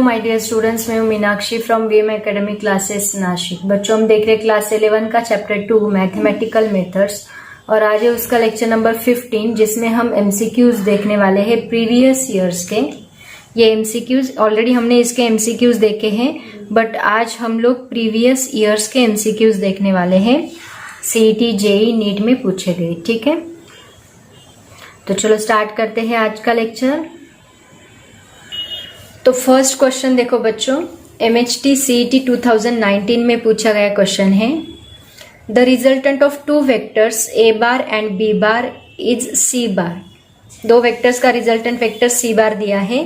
My dear students, मैं हूं Meenakshi from VM academic classes Nashik. बच्चों, हम देख रहे हैं क्लास 11 का चैप्टर 2 मैथमेटिकल मेथड्स और आज है उसका लेक्चर नंबर 15 जिसमें हम एमसीक्यूज देखने वाले हैं प्रीवियस ईयर्स के। ये एमसीक्यूज ऑलरेडी हमने इसके एमसीक्यूज देखे हैं, बट आज हम लोग प्रीवियस ईयर्स के एमसीक्यूज देखने वाले हैं, सीईटी जेईई नीट में पूछे गए। ठीक है, तो चलो स्टार्ट करते हैं आज का लेक्चर। तो फर्स्ट क्वेश्चन देखो बच्चों, एमएचटी सीईटी 2019 में पूछा गया क्वेश्चन है, the resultant of two vectors A bar and B bar is C bar. दो वेक्टर्स का रिजल्टेंट वेक्टर सी बार दिया है।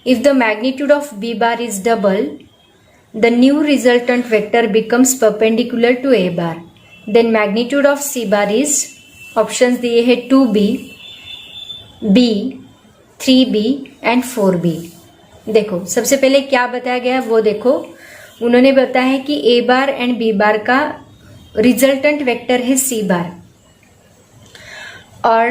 If the magnitude of B bar is double, the new resultant vector becomes perpendicular to A bar, then magnitude of C bar is, options दिए है 2b, b, 3b and 4b। देखो सबसे पहले क्या बताया गया वो देखो, उन्होंने बताया है कि ए बार एंड बी बार का रिजल्टेंट वेक्टर है सी बार और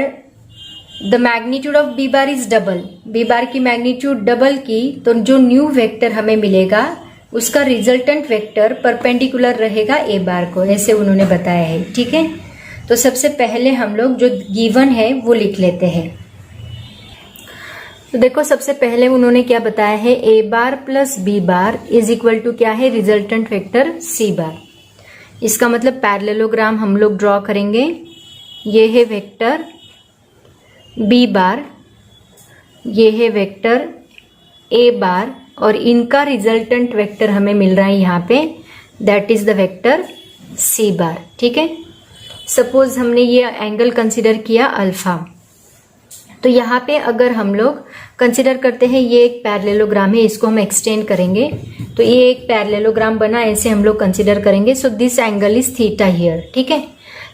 the magnitude of B bar is double. B bar की मैग्नीट्यूड डबल की तो जो न्यू वेक्टर हमें मिलेगा उसका रिजल्टेंट वेक्टर परपेंडिकुलर रहेगा ए बार को, ऐसे उन्होंने बताया है। ठीक है, तो सबसे पहले हम लोग जो गिवन है वो लिख लेते हैं। तो देखो सबसे पहले उन्होंने क्या बताया है, A bar plus B bar is equal to क्या है, रिजल्टेंट वेक्टर सी बार। इसका मतलब पैरेललोग्राम हम लोग ड्रॉ करेंगे। ये है वेक्टर बी बार, ये है वेक्टर ए बार और इनका रिजल्टेंट वेक्टर हमें मिल रहा है यहाँ पे, that is the vector C bar. ठीक है, सपोज हमने ये एंगल कंसिडर किया अल्फा, तो यहाँ पे अगर हम लोग कंसिडर करते हैं ये एक पैरेललोग्राम है, इसको हम एक्सटेंड करेंगे तो ये एक पैरेललोग्राम बना, ऐसे हम लोग कंसिडर करेंगे। So this angle is theta here. ठीक है,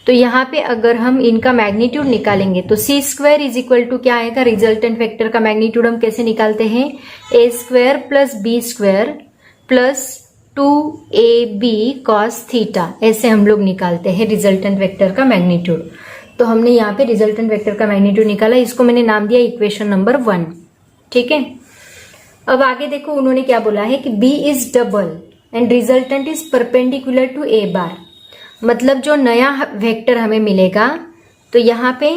तो यहाँ पे अगर हम इनका मैग्नीट्यूड निकालेंगे तो सी स्क्वायर इज इक्वल टू क्या आएगा, रिजल्टेंट वेक्टर का मैग्नीट्यूड हम कैसे निकालते हैं, A square plus B square plus 2ab cos theta, ऐसे हम लोग निकालते हैं रिजल्टेंट वेक्टर का मैग्नीट्यूड। तो हमने यहाँ पे रिजल्टेंट वेक्टर का मैग्नीट्यूड निकाला, इसको मैंने नाम दिया इक्वेशन नंबर 1। ठीक है, अब आगे देखो उन्होंने क्या बोला है कि b is double and resultant is perpendicular to A bar. मतलब जो नया वेक्टर हमें मिलेगा तो यहाँ पे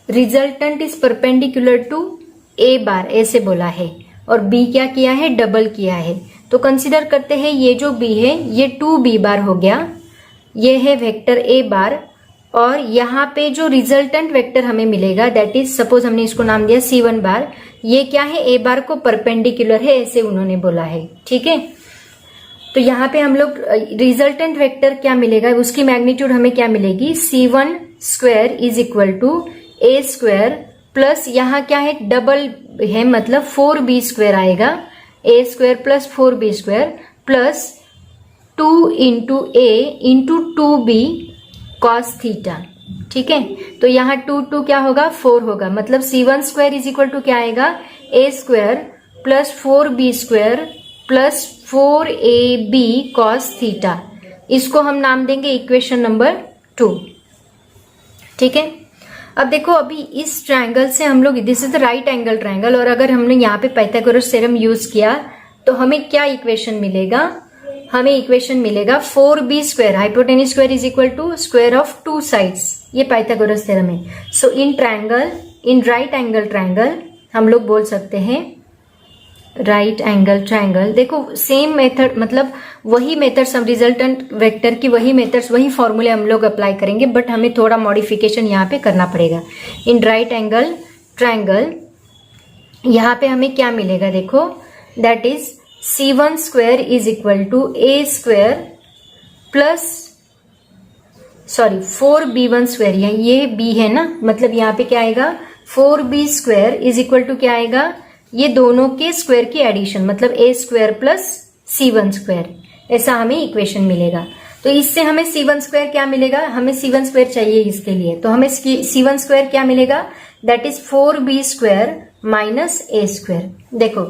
resultant is perpendicular to A bar, ऐसे बोला है, और b क्या किया है, डबल किया है। तो कंसिडर करते हैं ये जो b है ये 2b बार हो गया, ये है वेक्टर ए बार, और यहाँ पे जो रिजल्टेंट वेक्टर हमें मिलेगा दैट इज, सपोज हमने इसको नाम दिया C1 बार, ये क्या है, ए बार को परपेंडिकुलर है, ऐसे उन्होंने बोला है। ठीक है, तो यहाँ पे हम लोग रिजल्टेंट वेक्टर क्या मिलेगा, उसकी मैग्नीट्यूड हमें क्या मिलेगी, C1 square is equal to A square plus यहाँ क्या है, डबल है मतलब 4b स्क्वायर आएगा, A square plus 4b square plus 2 into A into 2b cos theta. ठीक है, तो यहाँ 2 क्या होगा, 4 होगा, मतलब C1 square is equal to क्या आएगा, A square plus 4b square plus 4ab cos theta. इसको हम नाम देंगे इक्वेशन नंबर 2। ठीक है, अब देखो अभी इस ट्रायंगल से हम लोग, this is the right angle triangle, और अगर हमने यहाँ पे पाइथागोरस थ्योरम यूज किया तो हमें क्या इक्वेशन मिलेगा, हमें इक्वेशन मिलेगा 4b square hypotenuse square is equal to square of 2 sides. ये पाइथागोरस थ्योरम है। So in triangle, in right angle triangle हम लोग बोल सकते हैं राइट एंगल ट्रायंगल। देखो सेम मेथड, मतलब वही मेथड्स, हम रिजल्टेंट वेक्टर की वही मेथड्स, वही फॉर्मूले हम लोग अप्लाई करेंगे, बट हमें थोड़ा मॉडिफिकेशन यहाँ पे करना पड़ेगा। इन राइट एंगल ट्रायंगल यहाँ पे हमें क्या मिलेगा, देखो that is C1 square is equal to A square plus 4b1 square, ये b है ना, मतलब यहाँ पे क्या आएगा, 4b square is equal to क्या आएगा, ये दोनों के स्क्वायर की एडिशन, मतलब ए स्क्वायर प्लस C1 स्क्वायर, ऐसा हमें इक्वेशन मिलेगा। तो इससे हमें C1 स्क्वायर क्या मिलेगा, हमें C1 स्क्वायर चाहिए इसके लिए, तो हमें C1 स्क्वायर क्या मिलेगा, that is 4b square minus A square. देखो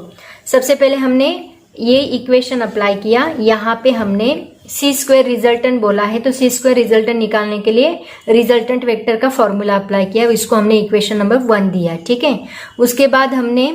सबसे पहले हमने ये इक्वेशन अप्लाई किया, यहाँ पे हमने सी स्क्वायर रिजल्टेंट बोला है, तो सी स्क्वायर रिजल्टेंट निकालने के लिए रिजल्टेंट वेक्टर का फॉर्मूला अप्लाई किया, इसको हमने इक्वेशन नंबर 1 दिया। ठीक है, उसके बाद हमने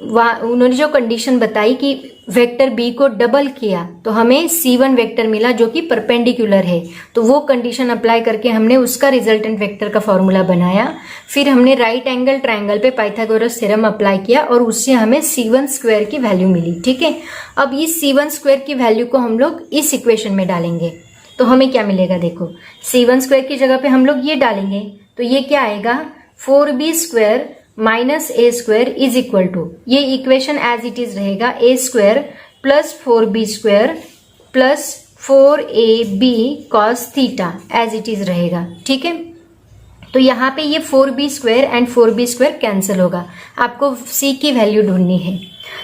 उन्होंने जो कंडीशन बताई कि वेक्टर बी को डबल किया तो हमें C1 वेक्टर मिला जो कि परपेंडिकुलर है, तो वो कंडीशन अप्लाई करके हमने उसका रिजल्टेंट वेक्टर का फॉर्मूला बनाया। फिर हमने राइट एंगल ट्रायंगल पे पाइथागोरस थ्योरम अप्लाई किया और उससे हमें C1 स्क्वायर की वैल्यू मिली। ठीक है, अब इस C1 स्क्वायर की वैल्यू को हम लोग इस इक्वेशन में डालेंगे तो हमें क्या मिलेगा, देखो C1 स्क्वायर की जगह पे हम लोग ये डालेंगे तो ये क्या आएगा, 4b square minus A square is equal to, ये इक्वेशन एज इट इज रहेगा, A square plus 4b square plus 4ab cos theta as it is रहेगा। ठीक है, तो यहाँ पे ये 4b square and 4b square cancel होगा, आपको c की वैल्यू ढूंढनी है।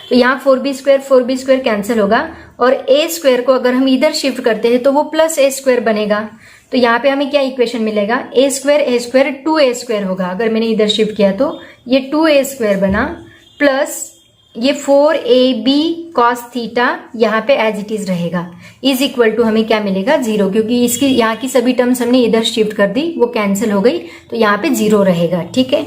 तो यहाँ 4b स्क्वायर कैंसिल होगा और a स्क्वायर को अगर हम इधर शिफ्ट करते हैं तो वो प्लस a स्क्वायर बनेगा। तो यहाँ पे हमें क्या इक्वेशन मिलेगा, a स्क्वायर 2a स्क्वायर होगा, अगर मैंने इधर शिफ्ट किया तो ये 2a स्क्वायर बना प्लस ये 4ab कॉस थीटा यहाँ पे एज इट इज रहेगा, इज इक्वल टू हमें क्या मिलेगा, 0, क्योंकि इसकी यहाँ की सभी टर्म्स हमने इधर शिफ्ट कर दी, वो कैंसिल हो गई तो यहाँ पे 0 रहेगा। ठीक है,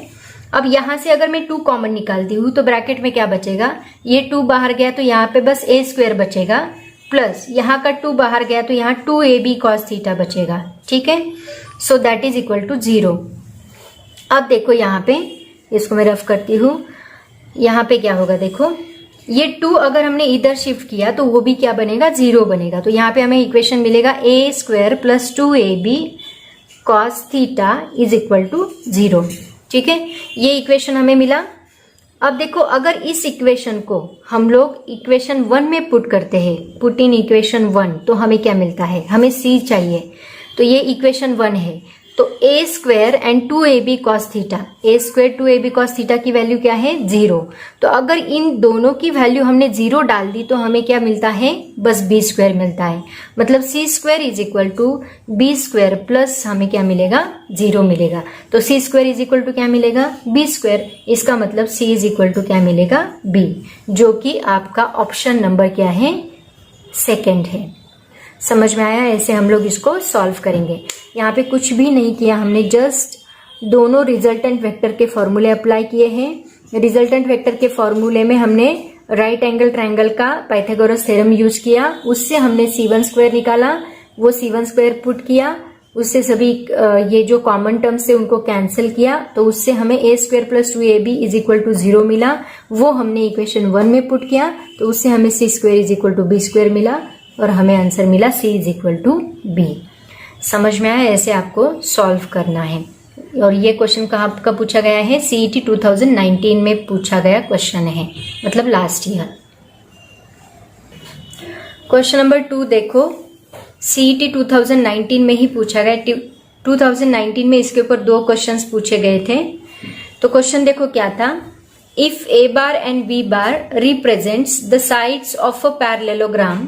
अब यहाँ से अगर मैं 2 कॉमन निकालती हूँ तो ब्रैकेट में क्या बचेगा, ये 2 बाहर गया तो यहाँ पे बस a स्क्वायर बचेगा प्लस यहाँ का 2 बाहर गया तो यहाँ 2ab कॉस थीटा बचेगा। ठीक है, so that is equal to 0। अब देखो यहाँ पे, इसको मैं रफ करती हूँ, यहाँ पे क्या होगा, देखो ये 2 अगर हमने इधर शिफ्ट किया तो वो भी क्या बनेगा, 0 बनेगा। तो यहाँ पे हमें इक्वेशन मिलेगा a square plus 2ab cos theta is equal to 0। ठीक है, ये इक्वेशन हमें मिला। अब देखो अगर इस इक्वेशन को हम लोग इक्वेशन 1 में पुट करते हैं, पुट इन इक्वेशन 1, तो हमें क्या मिलता है, हमें c चाहिए, तो ये इक्वेशन 1 है। तो a square and 2ab cos theta, a square 2ab cos theta की वैल्यू क्या है, 0। तो अगर इन दोनों की वैल्यू हमने 0 डाल दी तो हमें क्या मिलता है, बस b स्क्वायर मिलता है। मतलब c square is equal to b square plus हमें क्या मिलेगा, 0 मिलेगा। तो c square is equal to क्या मिलेगा, b स्क्वायर, इसका मतलब c इज इक्वल टू क्या मिलेगा, b, जो कि आपका ऑप्शन नंबर क्या है, सेकेंड है। समझ में आया, ऐसे हम लोग इसको सॉल्व करेंगे। यहाँ पे कुछ भी नहीं किया हमने, जस्ट दोनों रिजल्टेंट वेक्टर के फॉर्मूले अप्लाई किए हैं। रिजल्टेंट वेक्टर के फॉर्मूले में हमने राइट एंगल ट्रायंगल का पाइथागोरस थ्योरम यूज किया, उससे हमने C1 स्क्वायर निकाला, वो C1 स्क्वायर पुट किया, उससे सभी ये जो कॉमन टर्म्स थे उनको कैंसिल किया, तो उससे हमें a square plus 2ab is equal to 0 मिला। वो हमने इक्वेशन 1 में पुट किया तो उससे हमें c square is equal to b square मिला और हमें आंसर मिला c is equal to b। समझ में आया, ऐसे आपको सॉल्व करना है। और ये क्वेश्चन कहाँ का पूछा गया है, CET 2019 में पूछा गया क्वेश्चन है, मतलब लास्ट ईयर। क्वेश्चन नंबर 2 देखो, CET 2019 में ही पूछा गया। 2019 में इसके ऊपर 2 क्वेश्चंस पूछे गए थे। तो क्वेश्चन देखो क्या था, if a bar and b bar represents the sides of a parallelogram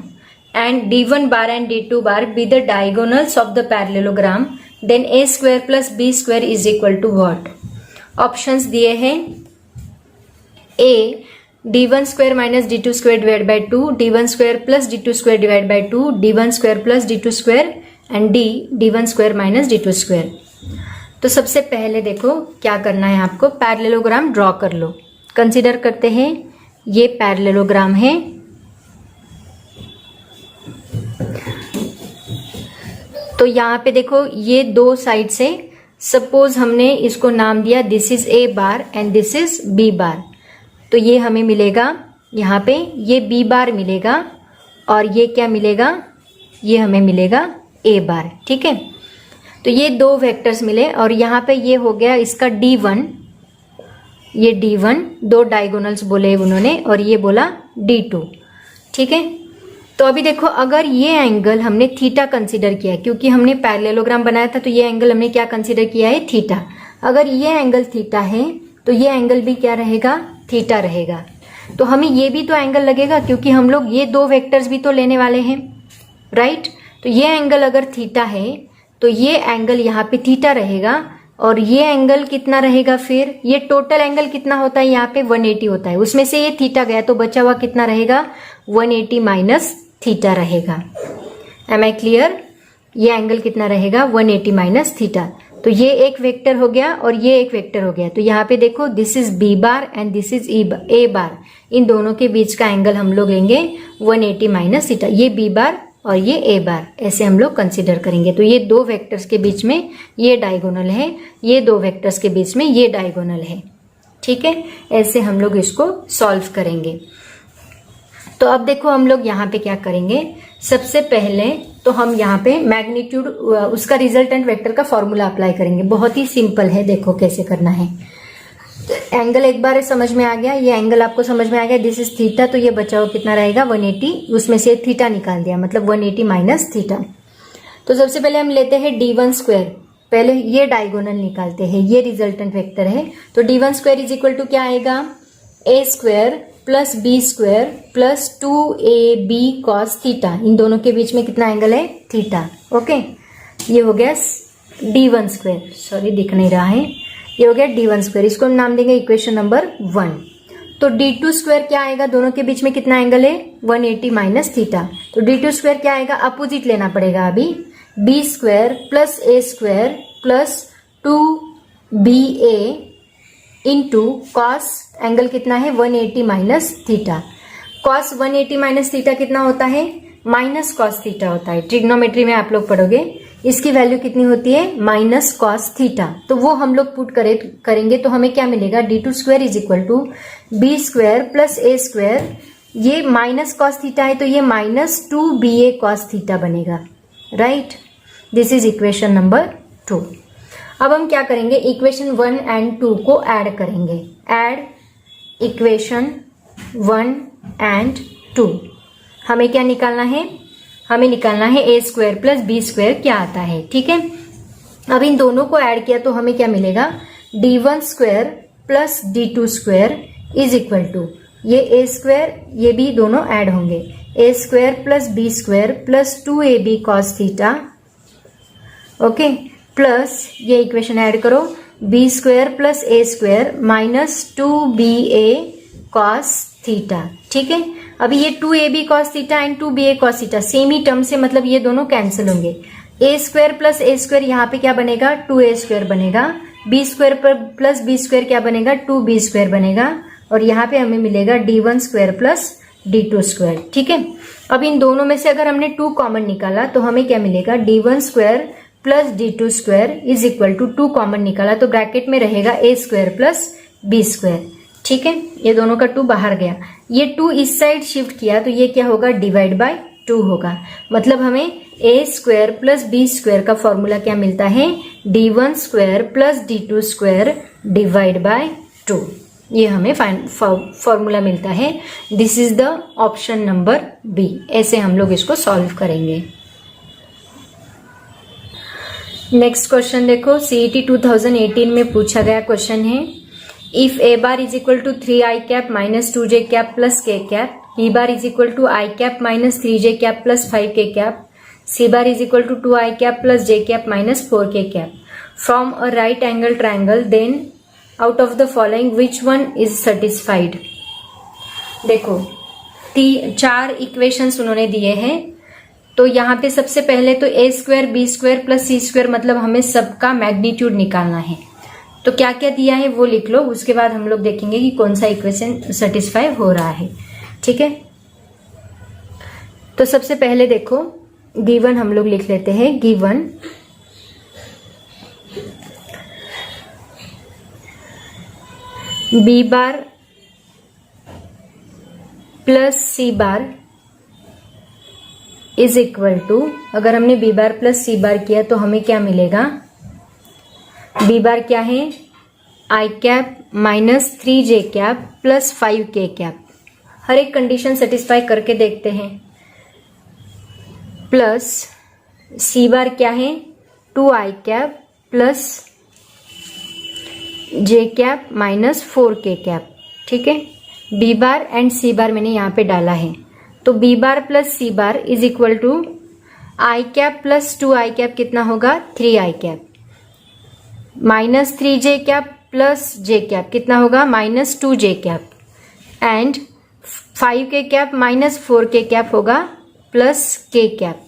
and d1 bar and d2 bar be the diagonals of the parallelogram, then a square plus b square is equal to what? Options दिए हैं, a d1 square minus d2 square divide by 2, d1 square plus d2 square divide by 2, d1 square plus d2 square and d1 square minus d2 square. तो सबसे पहले देखो क्या करना है आपको, पैरेललोग्राम ड्रॉ कर लो। कंसिडर करते हैं ये पैरेललोग्राम है, तो यहाँ पे देखो ये 2 साइड से, सपोज हमने इसको नाम दिया this is a bar and this is b बार, तो ये हमें मिलेगा, यहाँ पे ये b बार मिलेगा और ये क्या मिलेगा, ये हमें मिलेगा a बार। ठीक है, तो ये 2 वेक्टर्स मिले और यहाँ पे ये हो गया इसका d1, ये d1 2 डायगोनल्स बोले उन्होंने और ये बोला d2। ठीक है, तो अभी देखो अगर ये एंगल हमने थीटा कंसीडर किया, क्योंकि हमने पैरेललोग्राम बनाया था तो ये एंगल हमने क्या कंसीडर किया है, थीटा। अगर ये एंगल थीटा है तो ये एंगल भी क्या रहेगा, थीटा रहेगा। तो हमें ये भी तो एंगल लगेगा क्योंकि हम लोग ये 2 वेक्टर्स भी तो लेने वाले हैं, राइट। तो ये एंगल अगर थीटा है तो ये एंगल यहाँ पे थीटा रहेगा और ये एंगल कितना रहेगा, फिर ये टोटल एंगल कितना होता है, यहाँ पे 180 होता है, उसमें से ये थीटा गया तो बचा हुआ कितना रहेगा, 180 माइनस थीटा रहेगा। एम आई क्लियर, ये एंगल कितना रहेगा, 180 माइनस थीटा। तो ये एक वेक्टर हो गया और ये एक वेक्टर हो गया। तो यहाँ पे देखो this is B bar and this is A bar, इन दोनों के बीच का एंगल हम लोग लेंगे 180 माइनस थीटा। ये बी बार और ये ए बार, ऐसे हम लोग कंसिडर करेंगे। तो ये दो वेक्टर्स के बीच में ये डायगोनल है, ये दो वेक्टर्स के बीच में ये डायगोनल है। ठीक है, ऐसे हम लोग इसको सॉल्व करेंगे। तो अब देखो हम लोग यहाँ पे क्या करेंगे, सबसे पहले तो हम यहाँ पे मैग्नीट्यूड उसका रिजल्टेंट वेक्टर का फॉर्मूला अप्लाई करेंगे। बहुत ही सिंपल है, देखो कैसे करना है। तो एंगल एक बार समझ में आ गया, ये एंगल आपको समझ में आ गया, दिस इज थीटा। तो ये बचा हुआ कितना रहेगा 180, उसमें से थीटा निकाल दिया, मतलब 180 माइनस थीटा। तो सबसे पहले हम लेते हैं d1 स्क्वायर, पहले ये डायगोनल निकालते हैं, ये रिजल्टेंट वेक्टर है। तो d1 square is equal to क्या आएगा, a square plus B square plus 2ab cos theta. इन दोनों के बीच में कितना एंगल है, थीटा। ओके, ये हो गया d1 स्क्वायर, सॉरी दिख नहीं रहा है, ये हो गया d1 स्क्वायर। इसको हम नाम देंगे इक्वेशन नंबर 1। तो d2 स्क्वायर क्या आएगा, दोनों के बीच में कितना एंगल है 180 माइनस थीटा। तो d2 स्क्वायर क्या आएगा, अपोजिट लेना पड़ेगा अभी, b square plus a square plus 2ba into cos angle कितना है 180 minus theta. Cos 180 minus theta कितना होता है, माइनस कॉस थीटा होता है। ट्रिग्नोमेट्री में आप लोग पढ़ोगे, इसकी वैल्यू कितनी होती है, माइनस कॉस थीटा। तो वो हम लोग पुट करेंगे तो हमें क्या मिलेगा, d2 square is equal to B square plus a square, ये माइनस कॉस थीटा है तो ये माइनस 2ba कॉस थीटा बनेगा। Right, this is equation number 2। अब हम क्या करेंगे, इक्वेशन 1 एंड 2 को ऐड करेंगे। ऐड इक्वेशन 1 एंड 2, हमें क्या निकालना है, हमें निकालना है a square plus B square क्या आता है। ठीक है, अब इन दोनों को ऐड किया तो हमें क्या मिलेगा, d1 square plus d2 square is equal to ये a स्क्वायर, ये भी दोनों ऐड होंगे, a square plus B square plus 2ab cos theta. Okay, plus ये इक्वेशन ऐड करो, b square plus a square minus 2ba cos theta. ठीक है, अभी ये 2ab cos theta and 2ba cos theta same ही term से, मतलब ये दोनों कैंसिल होंगे। a square plus a square यहाँ पे क्या बनेगा, 2a स्क्वायर बनेगा। b square plus b square क्या बनेगा, 2b स्क्वायर बनेगा। और यहाँ पे हमें मिलेगा d1 square plus d2 square. ठीक है, अब इन दोनों में से अगर हमने 2 कॉमन निकाला तो हमें क्या मिलेगा, d1 square plus d2 square is equal to 2 common निकाला तो ब्रैकेट में रहेगा a square plus b square. ठीक है, ये दोनों का 2 बाहर गया, ये 2 इस साइड शिफ्ट किया तो ये क्या होगा, डिवाइड बाय 2 होगा। मतलब हमें a square plus b square का फॉर्मूला क्या मिलता है, d1 square plus d2 square divide by 2, ये हमें फॉर्मूला मिलता है। This is the option number b. ऐसे हम लोग इसको सॉल्व करेंगे। नेक्स्ट क्वेश्चन देखो, सीईटी 2018 में पूछा गया क्वेश्चन है, if a bar is equal to 3i cap minus 2j cap plus k cap, b bar is equal to i cap minus 3j cap plus 5k cap, c bar is equal to 2i cap plus j cap minus 4k cap from a right angle triangle, then out of the following which one is satisfied. देखो 4 equations उन्होंने दिए हैं, तो यहाँ पे सबसे पहले तो a square b square plus C square, मतलब हमें सबका मैग्नीट्यूड निकालना है। तो क्या क्या दिया है वो लिख लो, उसके बाद हम लोग देखेंगे कि कौन सा इक्वेशन सेटिस्फाई हो रहा है। ठीक है, तो सबसे पहले देखो गिवन हम लोग लिख लेते हैं, given b bar plus C bar is equal to, अगर हमने बी बार प्लस सी बार किया तो हमें क्या मिलेगा, बी बार क्या है, I cap minus 3j cap plus 5k cap. हर एक कंडीशन सेटिस्फाई करके देखते हैं। प्लस सी बार क्या है, 2i cap plus j cap minus 4k cap. ठीक है, बी बार एंड सी बार मैंने यहाँ पे डाला है, तो b bar plus C bar is equal to i cap plus 2i cap कितना होगा, 3i cap minus 3j cap plus j cap कितना होगा, minus 2j cap and 5k cap minus 4k cap होगा प्लस k कैप।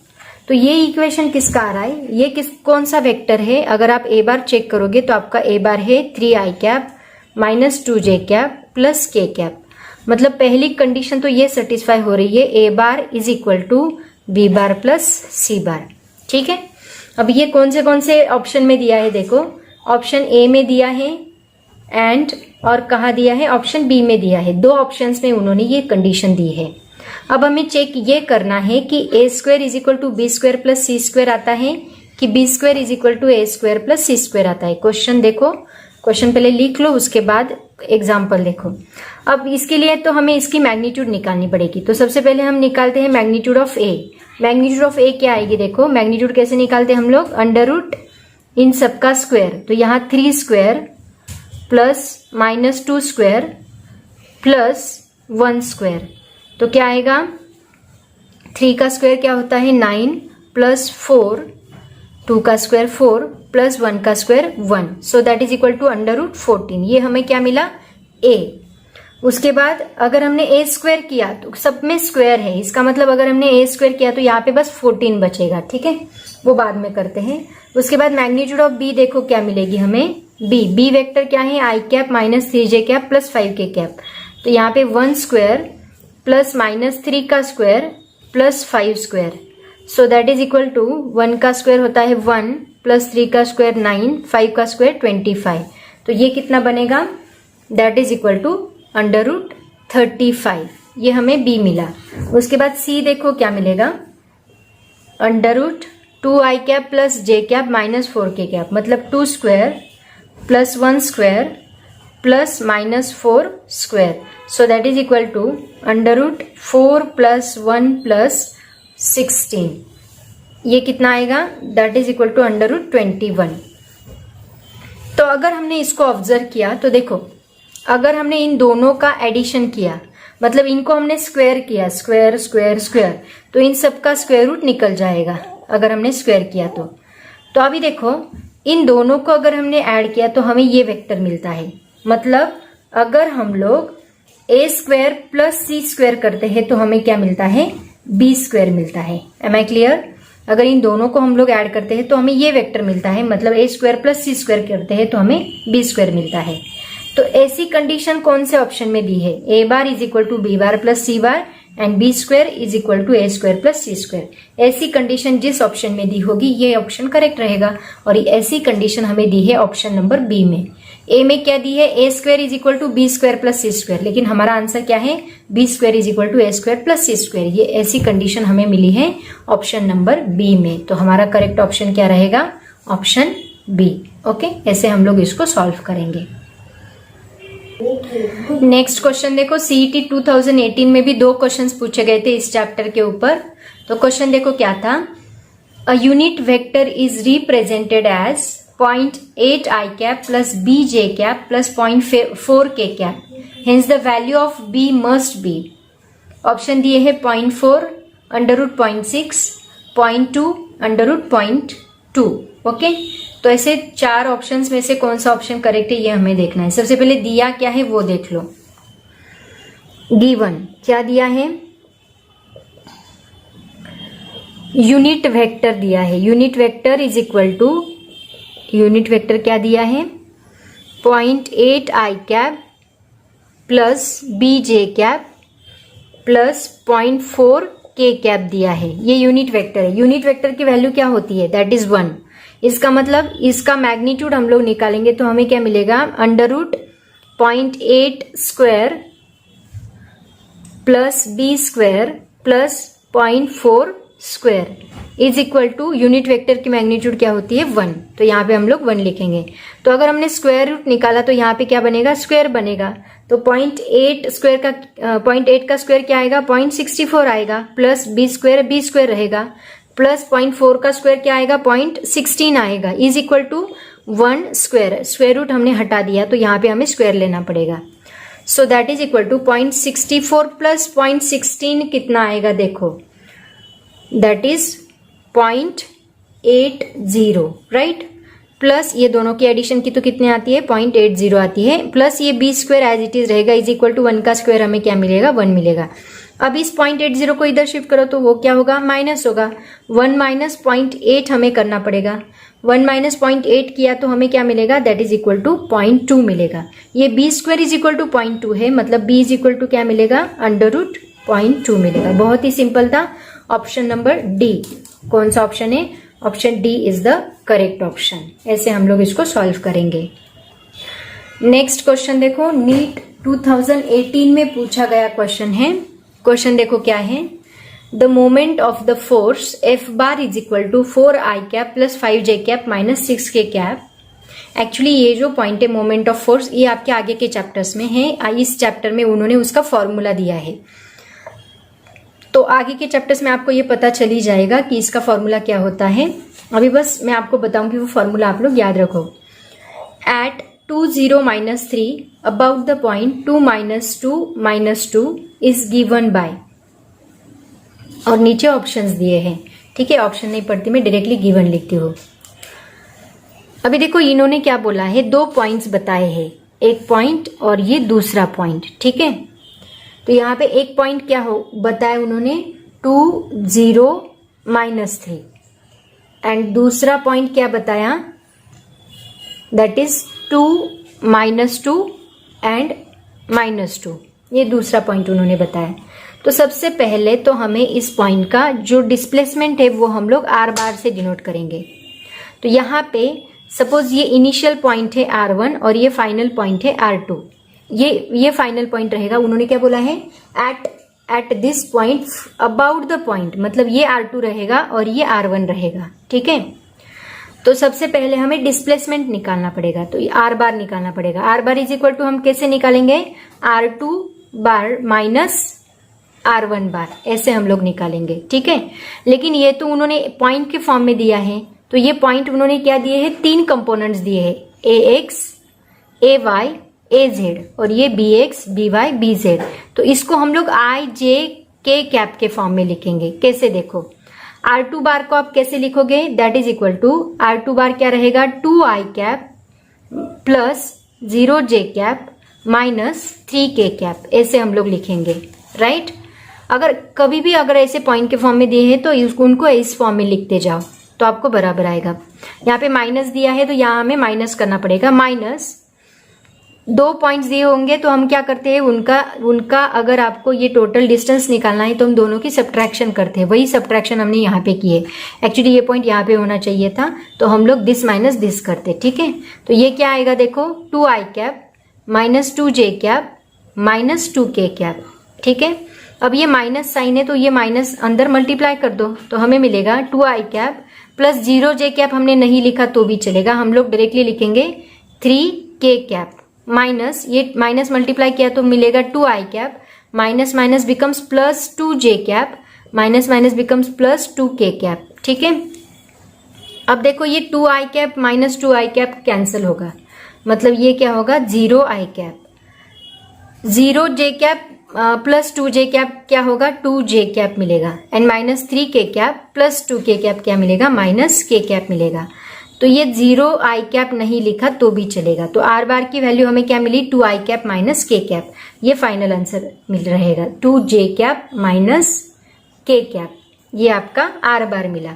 तो ये equation किसका आ रहा है, ये कौन सा वेक्टर है? अगर आप ए बार चेक करोगे तो आपका ए बार है 3i cap minus 2j cap plus k cap. मतलब पहली कंडीशन तो ये सेटिस्फाई हो रही है, A bar is equal to B bar plus C bar. ठीक है, अब ये कौन से ऑप्शन में दिया है? देखो, ऑप्शन ए में दिया है एंड और कहाँ दिया है? ऑप्शन बी में दिया है। दो ऑप्शंस में उन्होंने ये कंडीशन दी है। अब हमें चेक ये करना है कि A square is equal to B square plus C square आता है कि B square is equal to A square plus C square आता है। क्वेश्चन देखो, क्वेश्चन पहले लिख लो, उसके बाद एग्जाम्पल देखो। अब इसके लिए तो हमें इसकी मैग्नीट्यूड निकालनी पड़ेगी। तो सबसे पहले हम निकालते हैं magnitude of A. Magnitude of A क्या आएगी? देखो, मैग्नीट्यूड कैसे निकालते हैं हम लोग? अंडर रूट इन सबका स्क्वायर। तो यहाँ 3 square plus minus 2 square plus 1 square. तो क्या आएगा? 3 का स्क्वायर क्या होता है? 9 प्लस 4, 2 का स्क्वायर 4 प्लस 1 का square 1, so that is equal to under root 14। ये हमें क्या मिला? ए। उसके बाद अगर हमने ए स्क्वायर किया तो सब में स्क्वायर है, इसका मतलब अगर हमने ए स्क्वायर किया तो यहाँ पे बस 14 बचेगा। ठीक है, वो बाद में करते हैं। उसके बाद मैग्नीट्यूड ऑफ बी देखो क्या मिलेगी हमें? बी वेक्टर क्या है? I cap minus 3j cap plus 5k cap. तो यहाँ पे 1 स्क्वायर प्लस माइनस 3 का स्क्वायर प्लस 5 square, so that is equal to 1 का स्क्वायर होता है 1 प्लस 3 का स्क्वायर 9, 5 का स्क्वायर 25। तो ये कितना बनेगा? That is equal to under root 35। ये हमें बी मिला। उसके बाद सी देखो क्या मिलेगा? Under root 2i cap plus j cap minus 4k cap, मतलब 2 square plus 1 square plus minus 4 square, so that is equal to under root 4 plus 1 plus 16। ये कितना आएगा? That is equal to under root 21। तो अगर हमने इसको observe किया तो देखो, अगर हमने इन दोनों का एडिशन किया, मतलब इनको हमने स्क्वायर किया, स्क्वायर स्क्वायर स्क्वायर, तो इन सब का स्क्वायर रूट निकल जाएगा अगर हमने स्क्वायर किया तो अभी देखो, इन दोनों को अगर हमने ऐड किया तो हमें ये वेक्टर मिलता है। मतलब अगर हम लोग ए स्क्वायर प्लस सी स्क्वायर करते हैं तो हमें क्या मिलता है? बी स्क्वायर मिलता है। Am I clear? अगर इन दोनों को हम लोग ऐड करते हैं तो हमें ये वेक्टर मिलता है, मतलब ए स्क्वायर प्लस सी स्क्वायर करते हैं तो हमें बी स्क्वायर मिलता है। तो ऐसी कंडीशन कौन से ऑप्शन में दी है? A bar is equal to B bar plus C bar and B square is equal to A square plus C square. ऐसी कंडीशन जिस ऑप्शन में दी होगी ये ऑप्शन करेक्ट रहेगा। और ऐसी कंडीशन हमें दी है ऑप्शन नंबर बी में। ए में क्या दी है? A square is equal to B square plus C square, लेकिन हमारा आंसर क्या है? B square is equal to A square plus C square. ये ऐसी कंडीशन हमें मिली है ऑप्शन नंबर बी में। तो हमारा करेक्ट ऑप्शन क्या रहेगा? Option B. ओके, ऐसे हम लोग इसको सॉल्व करेंगे। नेक्स्ट क्वेश्चन देखो, सीईटी 2018 में भी 2 क्वेश्चंस पूछे गए थे इस चैप्टर के ऊपर। तो क्वेश्चन देखो क्या था? A unit vector is represented as 0.8i cap plus bj cap plus 0.4k cap, hence the value of b must be. Option दिए है 0.4, under root 0.6, 0.2, under root 0.2। Okay, तो ऐसे 4 ऑप्शंस में से कौन सा ऑप्शन करेक्ट है ये हमें देखना है। सबसे पहले दिया क्या है वो देख लो। गिवन क्या दिया है? यूनिट वेक्टर दिया है। Unit vector is equal to, unit vector क्या दिया है? 0.8i cap plus bj cap plus 0.4k cap दिया है। ये यूनिट वेक्टर है। यूनिट वेक्टर की वैल्यू क्या होती है? That is 1। इसका मतलब इसका मैग्नीट्यूड हम लोग निकालेंगे तो हमें क्या मिलेगा? Under root 0.8 square plus B square plus 0.4 square is equal to, unit vector की मैग्नीट्यूड क्या होती है? 1। तो यहाँ पे हम लोग 1 लिखेंगे। तो अगर हमने स्क्वायर रूट निकाला तो यहाँ पे क्या बनेगा? स्क्वायर बनेगा। तो 0.8 स्क्वायर का 0.8 का स्क्वायर क्या आएगा? 0.64 आएगा, प्लस बी स्क्वायर रहेगा, प्लस 0.4 का स्क्वायर क्या आएगा? 0.16 आएगा, is equal to 1 square. Square root हमने हटा दिया तो यहाँ पे हमें स्क्वायर लेना पड़ेगा। So that is equal to 0.64 plus 0.16 कितना आएगा? देखो, दैट इज 0.80, राइट। प्लस ये दोनों की एडिशन की तो कितने आती है? 0.80 आती है, प्लस ये b square as it is रहेगा, इज इक्वल टू 1 का स्क्वायर हमें क्या मिलेगा? 1 मिलेगा। अब इस 0.80 को इधर शिफ्ट करो तो वो क्या होगा, माइनस होगा। 1 माइनस 0.8 हमें करना पड़ेगा। 1 माइनस 0.8 किया तो हमें क्या मिलेगा, दैट इज इक्वल टू 0.2 मिलेगा। ये b square is equal to 0.2 है, मतलब b इज इक्वल टू क्या मिलेगा, अंडर रूट 0.2 मिलेगा। बहुत ही सिंपल था। ऑप्शन नंबर डी, कौन सा ऑप्शन है, option D is the correct option. ऐसे हम लोग इसको सॉल्व करेंगे। नेक्स्ट क्वेश्चन देखो, नीट 2018 में पूछा गया क्वेश्चन है। क्वेश्चन देखो क्या है, the moment of the force f bar is equal to 4i cap plus 5j cap minus 6k cap. Actually ये जो पॉइंट है मोमेंट ऑफ फोर्स, ये आपके आगे के चैप्टर्स में है। इस चैप्टर में उन्होंने उसका फॉर्मूला दिया है, तो आगे के चैप्टर्स में आपको ये पता चल ही जाएगा कि इसका फॉर्मूला क्या होता है। अभी बस मैं आपको बताऊंगी वो फॉर्मूला आप लोग याद रखो। At 2 0 minus 3 about the point 2 minus 2 is given by, और नीचे ऑप्शंस दिए हैं। ठीक है, ऑप्शन नहीं पढ़ती मैं, डायरेक्टली गिवन लिखती हूँ। अभी देखो इन्होंने क्या बोला है, 2 पॉइंट्स बताए हैं, एक पॉइंट और ये दूसरा पॉइंट। ठीक है, तो यहाँ पे एक पॉइंट क्या हो बताया उन्होंने, 2 0 minus 3, एंड दूसरा पॉइंट क्या बताया, दैट इज 2 minus 2 एंड -2। ये दूसरा पॉइंट उन्होंने बताया। तो सबसे पहले तो हमें इस पॉइंट का जो डिस्प्लेसमेंट है वो हम लोग r बार से डिनोट करेंगे। तो यहाँ पे सपोज ये इनिशियल पॉइंट है r1 और ये फाइनल पॉइंट है r2। ये फाइनल पॉइंट रहेगा। उन्होंने क्या बोला है, at this point about the point, मतलब ये r2 रहेगा और ये r1 रहेगा। ठीक है, तो सबसे पहले हमें डिस्प्लेसमेंट निकालना पड़ेगा, तो r बार निकालना पड़ेगा। r bar is equal to हम कैसे निकालेंगे, r2 बार माइनस r1 बार, ऐसे हम लोग निकालेंगे। ठीक है, लेकिन ये तो उन्होंने पॉइंट के फॉर्म में दिया है, तो ये पॉइंट उन्होंने क्या दिए हैं, 3 कंपोनेंट्स दिए हैं, ax, ay, az, और ये bx, by, bz। तो इसको हम लोग i, j, k कैप के फॉर्म में लिखेंगे। कैसे देखो, R2 बार को आप कैसे लिखोगे, that is equal to R2 bar क्या रहेगा, 2i cap plus 0j cap minus 3k cap, ऐसे हम लोग लिखेंगे। राइट, अगर कभी भी अगर ऐसे पॉइंट के फॉर्म में दिए हैं तो उनको इस फॉर्म में लिखते जाओ तो आपको बराबर आएगा। यहाँ पे माइनस दिया है तो यहाँ हमें माइनस करना पड़ेगा। माइनस 2 पॉइंट्स दिए होंगे तो हम क्या करते हैं, उनका अगर आपको ये टोटल डिस्टेंस निकालना है तो हम दोनों की सब्ट्रैक्शन करते हैं। वही सब्ट्रैक्शन हमने यहाँ पे की है। एक्चुअली ये पॉइंट यहाँ पे होना चाहिए था, तो हम लोग दिस माइनस दिस करते। ठीक है, तो ये क्या आएगा देखो, 2i cap minus 2j cap minus 2k cap. ठीक है, अब ये माइनस साइन है तो ये माइनस अंदर मल्टीप्लाई कर दो, तो हमें मिलेगा 2i cap plus 0j cap. हमने नहीं लिखा तो भी चलेगा, हम लोग डायरेक्टली लिखेंगे 3k कैप माइनस, ये माइनस मल्टीप्लाई किया तो मिलेगा 2i cap, minus minus becomes plus 2j cap, minus minus becomes plus 2k cap. ठीक है, अब देखो ये 2i cap minus 2i cap cancel होगा, मतलब ये क्या होगा, 0i cap, 0j cap plus 2j cap क्या होगा, 2j कैप मिलेगा, and minus 3k cap plus 2k cap क्या मिलेगा, माइनस k कैप मिलेगा। तो ये 0i कैप नहीं लिखा तो भी चलेगा। तो r बार की वैल्यू हमें क्या मिली, 2i cap minus k cap. ये फाइनल आंसर मिल रहेगा, 2j cap minus k cap, ये आपका r बार मिला।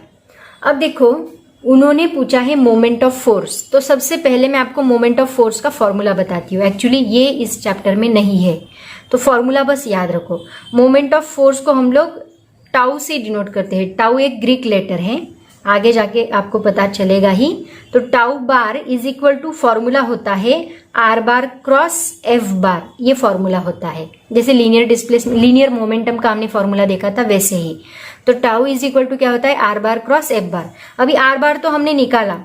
अब देखो उन्होंने पूछा है मोमेंट ऑफ फोर्स, तो सबसे पहले मैं आपको मोमेंट ऑफ फोर्स का फॉर्मूला बताती हूँ। एक्चुअली ये इस चैप्टर में नहीं है, तो फॉर्मूला बस याद रखो। मोमेंट ऑफ फोर्स को हम लोग टाउ से डिनोट करते हैं। टाउ एक ग्रीक लेटर है, आगे जाके आपको पता चलेगा ही। तो tau bar is equal to formula होता है r bar cross f bar, ये फॉर्मूला होता है। जैसे लीनियर डिस्प्लेसमेंट, लीनियर मोमेंटम का हमने फॉर्मूला देखा था वैसे ही। तो टाउ इज इक्वल टू क्या होता है, r बार क्रॉस f बार। अभी r बार तो हमने निकाला,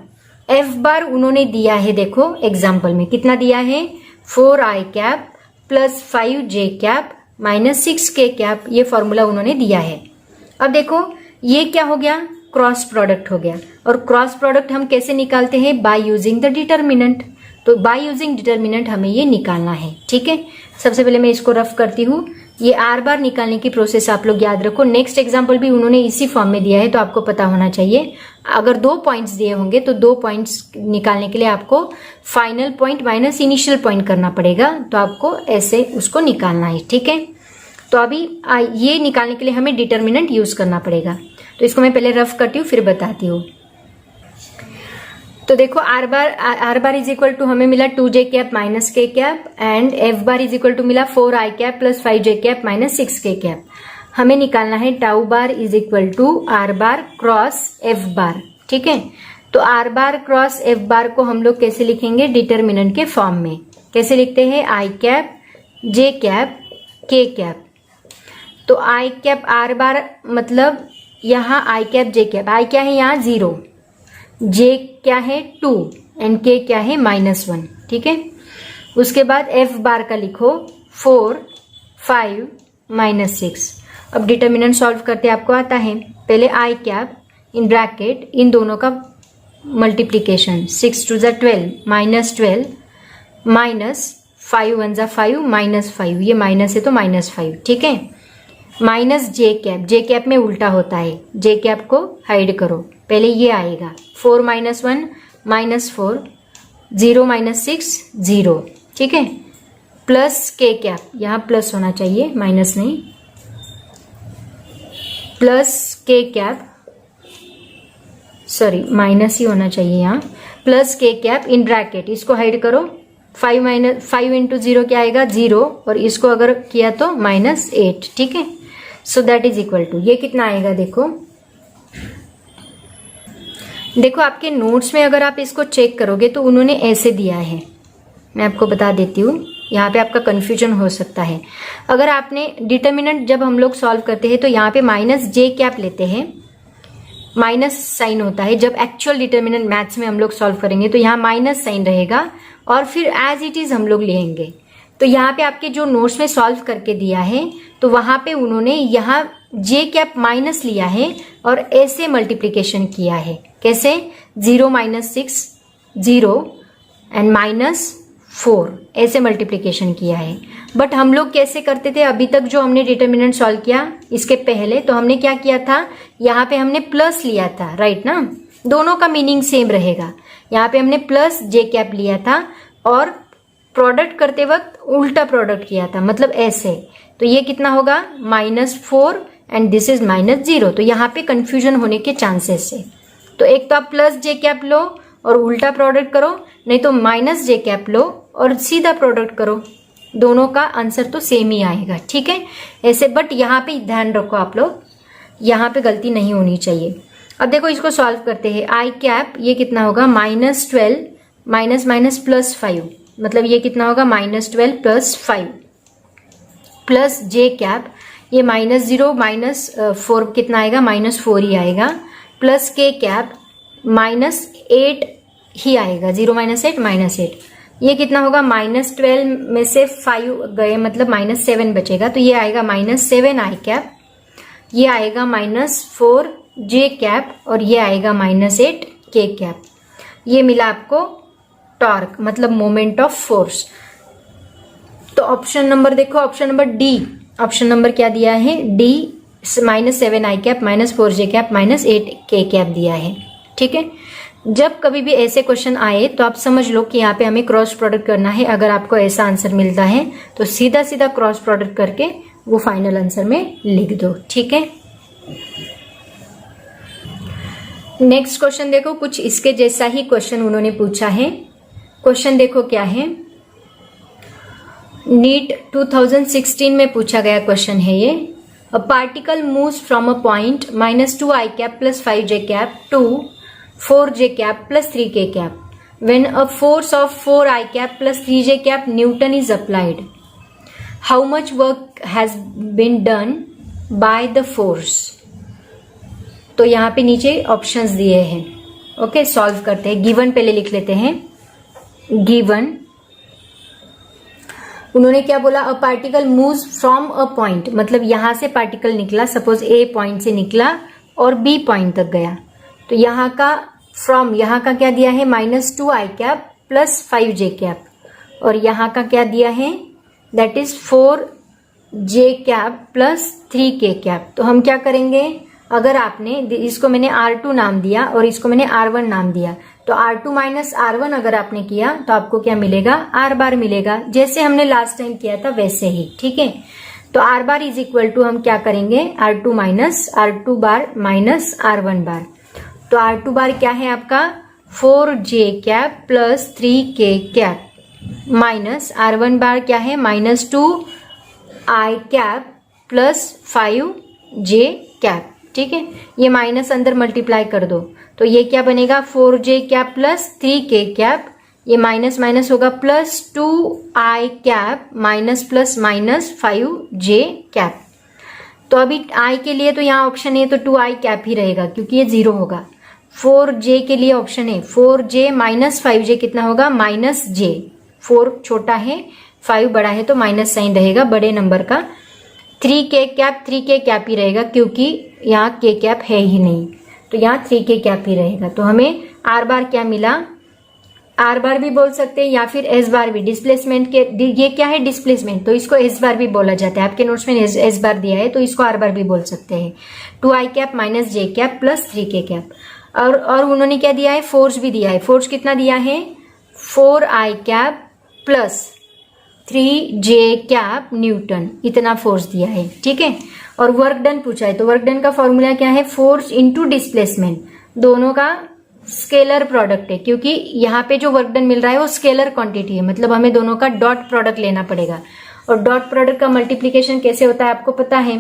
f बार उन्होंने दिया है, देखो एग्जाम्पल में कितना दिया है, 4i cap plus 5j cap minus 6k cap, ये फॉर्मूला उन्होंने दिया है। अब देखो ये क्या हो गया, क्रॉस प्रोडक्ट हो गया। और क्रॉस प्रोडक्ट हम कैसे निकालते हैं, बाय यूजिंग द डिटर्मिनेंट। तो बाय यूजिंग डिटर्मिनेंट हमें ये निकालना है। ठीक है, सबसे पहले मैं इसको रफ करती हूँ। ये r बार निकालने की प्रोसेस आप लोग याद रखो। नेक्स्ट एग्जाम्पल भी उन्होंने इसी फॉर्म में दिया है, तो आपको पता होना चाहिए। अगर 2 पॉइंट्स दिए होंगे तो 2 पॉइंट्स निकालने के लिए आपको final point minus initial point करना पड़ेगा, तो आपको ऐसे उसको निकालना है। ठीक है, तो अभी ये निकालने के लिए हमें डिटर्मिनेंट यूज करना पड़ेगा। तो इसको मैं पहले रफ करती हूँ फिर बताती हूँ। तो देखो r bar is equal to हमें मिला 2j cap minus k cap and f bar is equal to मिला 4i cap plus 5j cap minus 6k cap. हमें निकालना है tau bar is equal to r bar cross f bar. ठीक है, तो r bar cross f bar को हम लोग कैसे लिखेंगे, डिटर्मिनेंट के फॉर्म में। कैसे लिखते हैं, आई कैप जे कैप के कैप। तो आई कैप आर बार मतलब यहाँ आई कैप जे कैप, आई क्या है यहाँ 0, जे क्या है 2 एंड के क्या है -1। ठीक है, उसके बाद एफ बार का लिखो 4 5 -6। अब डिटर्मिनेंट सॉल्व करते आपको आता है। पहले आई कैप इन ब्रैकेट इन दोनों का मल्टीप्लीकेशन 6 2 = 12 -12 माइनस 5 1 = 5 -5, ये माइनस है तो -5। ठीक है, माइनस जे कैप में उल्टा होता है, जे कैप को हाइड करो। पहले ये आएगा 4 - 1 -4 0 - 6 0। ठीक है, प्लस के कैप, यहाँ प्लस होना चाहिए माइनस नहीं, प्लस के कैप, सॉरी माइनस ही होना चाहिए यहाँ, प्लस के कैप इन ब्रैकेट, इसको हाइड करो। 5 इंटू 0 क्या आएगा 0, और इसको अगर किया तो -8। ठीक है, so that is equal to, ये कितना आएगा देखो आपके नोट्स में अगर आप इसको चेक करोगे तो उन्होंने ऐसे दिया है, मैं आपको बता देती हूँ, यहाँ पे आपका कंफ्यूजन हो सकता है। अगर आपने डिटर्मिनेंट जब हम लोग सॉल्व करते हैं तो यहाँ पे माइनस जे कैप लेते हैं, माइनस साइन होता है। जब एक्चुअल डिटर्मिनेंट मैथ्स में हम लोग सॉल्व करेंगे तो यहाँ माइनस साइन रहेगा और फिर एज इट इज हम लोग लेंगे। तो यहाँ पे आपके जो नोट्स में सॉल्व करके दिया है तो वहां पे उन्होंने यहाँ जे कैप माइनस लिया है और ऐसे मल्टीप्लीकेशन किया है। कैसे, 0 - 6 0 एंड -4 ऐसे मल्टीप्लीकेशन किया है। बट हम लोग कैसे करते थे अभी तक, जो हमने डिटर्मिनेंट सॉल्व किया इसके पहले, तो हमने क्या किया था, यहाँ पे हमने प्लस लिया था, राइट ना, दोनों का मीनिंग सेम रहेगा। यहाँ पे हमने प्लस जे कैप लिया था और प्रोडक्ट करते वक्त उल्टा प्रोडक्ट किया था, मतलब ऐसे। तो ये कितना होगा -4 एंड दिस इज -0। तो यहाँ पे कंफ्यूजन होने के चांसेस है। तो एक तो आप प्लस जे कैप लो और उल्टा प्रोडक्ट करो, नहीं तो माइनस जे कैप लो और सीधा प्रोडक्ट करो, दोनों का आंसर तो सेम ही आएगा। ठीक है, ऐसे। बट यहाँ पे ध्यान रखो आप लोग, यहाँ पे गलती नहीं होनी चाहिए। अब देखो इसको सॉल्व करते हैं। आई कैप ये कितना होगा, -12 माइनस प्लस 5, मतलब ये कितना होगा -12 + 5 प्लस जे कैप, ये -0 -4 कितना आएगा, -4 ही आएगा, प्लस के कैप -8 ही आएगा, 0 - 8 -8। ये कितना होगा, -12 में से 5 गए मतलब -7 बचेगा, तो ये आएगा -7 आई कैप, ये आएगा -4 जे कैप और ये आएगा -8 के कैप। ये मिला आपको टॉर्क, मतलब मोमेंट ऑफ फोर्स। तो ऑप्शन नंबर देखो, option number D, option number क्या दिया है, डी, -7 आई कैप -4 जे कैप -8 के कैप दिया है। ठीक है, जब कभी भी ऐसे क्वेश्चन आए तो आप समझ लो कि यहाँ पे हमें क्रॉस प्रोडक्ट करना है। अगर आपको ऐसा आंसर मिलता है तो सीधा सीधा क्रॉस प्रोडक्ट करके वो फाइनल आंसर में लिख दो। ठीक है, नेक्स्ट क्वेश्चन देखो, कुछ इसके जैसा ही क्वेश्चन उन्होंने पूछा है। क्वेश्चन देखो क्या है, नीट 2016 में पूछा गया क्वेश्चन है ये। A particle moves from a point -2 i cap + 5 j cap to 4 j cap + 3 k cap when a force of 4 I cap + 3 j cap Newton is applied. How much work has been done by the force? तो यहाँ पे नीचे options दिए हैं। Okay, solve करते हैं। Given पहले लिख लेते हैं। गिवन उन्होंने क्या बोला, अ particle moves from a point, मतलब यहां से पार्टिकल निकला, सपोज ए पॉइंट से निकला और बी पॉइंट तक गया। तो यहाँ का फ्रॉम, यहाँ का क्या दिया है, -2 आई कैप + 5 जे कैप, और यहाँ का क्या दिया है, that is 4 j cap + 3 k cap. तो हम क्या करेंगे, अगर आपने इसको मैंने R2 नाम दिया और इसको मैंने R1 नाम दिया, तो R2 - R1 अगर आपने किया तो आपको क्या मिलेगा, R बार मिलेगा, जैसे हमने लास्ट टाइम किया था वैसे ही। ठीक है, तो r bar is equal to हम क्या करेंगे, R2 माइनस R2 बार माइनस R1 बार। तो R2 बार क्या है आपका 4j cap plus 3k cap minus R1 बार क्या है minus 2i cap plus 5j cap. ठीक है, ये माइनस अंदर मल्टीप्लाई कर दो तो ये क्या बनेगा 4j cap plus 3k cap, ये माइनस माइनस होगा plus 2i cap minus plus minus 5j cap. तो अभी i के लिए तो यहाँ ऑप्शन है तो 2i कैप ही रहेगा क्योंकि ये 0 होगा। 4j के लिए ऑप्शन है 4j माइनस 5j कितना होगा माइनस j, 4 छोटा है 5 बड़ा है तो माइनस साइन रहेगा बड़े नंबर का। 3k कैप ही रहेगा क्योंकि यहाँ k कैप है ही नहीं, तो यहाँ 3k कैप ही रहेगा। तो हमें आर बार क्या मिला, आर बार भी बोल सकते हैं या फिर एस बार भी। डिस्प्लेसमेंट के ये क्या है डिस्प्लेसमेंट, तो इसको एस बार भी बोला जाता है। आपके नोट्स में एस बार दिया है तो इसको आर बार भी बोल सकते हैं। 2i cap minus j cap plus 3k cap. और उन्होंने क्या दिया है फोर्स भी दिया है। फोर्स कितना दिया है 4i cap plus 3j cap Newton, इतना फोर्स दिया है। ठीक है, और वर्क डन पूछा है तो वर्क डन का फॉर्मूला क्या है फोर्स इंटू डिस्प्लेसमेंट, दोनों का स्केलर प्रोडक्ट है क्योंकि यहाँ पे जो वर्क डन मिल रहा है वो स्केलर क्वांटिटी है, मतलब हमें दोनों का डॉट प्रोडक्ट लेना पड़ेगा। और डॉट प्रोडक्ट का मल्टीप्लीकेशन कैसे होता है आपको पता है,